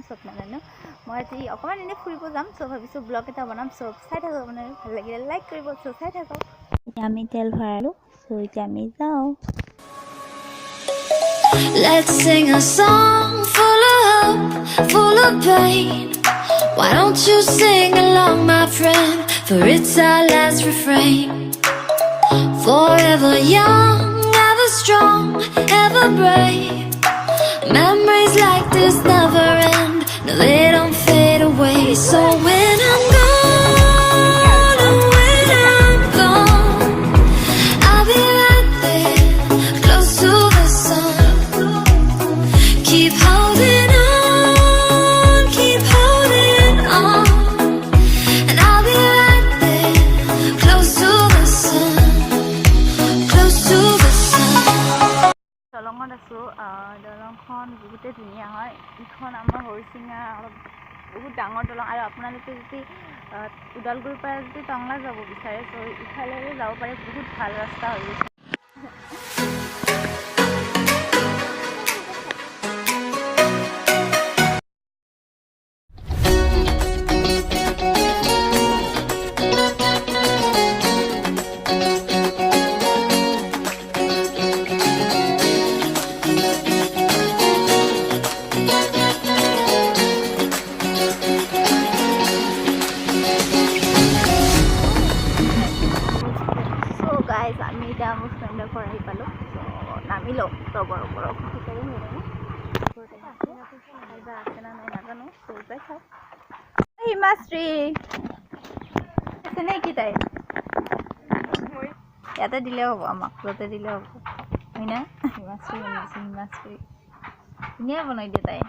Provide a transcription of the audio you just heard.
নাম স্বপ্না নানু মই আজি অকমান এনে ফুৰিব যাম সো ভাবিছো ব্লগ এটা বনাম সো চাই থাকক মানে ভাল লাগিলে লাইক কৰিব সো চাই থাকক আমি তেল ভৰালো সো এতিয়া আমি যাও Let's sing a song full of hope, full of pain. Why don't you sing along, my friend? For it's our last refrain. Forever young, ever strong, ever brave. Memories like this never end. No, they don't fade away. So when I'm gone, oh, when I'm gone, I'll be right there, close to the sun. Keep holding on, and I'll be right there, close to the sun, close to the sun. দলঙত আছো দলংখন বহুতে ধুনীয়া হয় ইখন আমাৰ হৰিসিঙা বহুত ডাঙৰ দলং আৰু আপোনালোকে যদি উদালগুৰিৰ পৰা যদি টংলা যাব বিচাৰে সো ইফালে যাব পাৰে বহুত ভাল ৰাস্তা হৈ গৈছে guys আমি এটা মোৰ ফ্ৰেণ্ডৰ ঘৰ আহি পালো নামিলো তবৰ ওপৰত ভিতৰে আছে না নাই নাজানো সৰুতে চাওক হিমাশ্ৰী আছে নে কি তাই ইয়াতে দিলে হ'ব আমাক য'তে দিলে হ'ব হয় না হিমাশ্ৰী ধুনীয়া বনাই দিয়ে তাই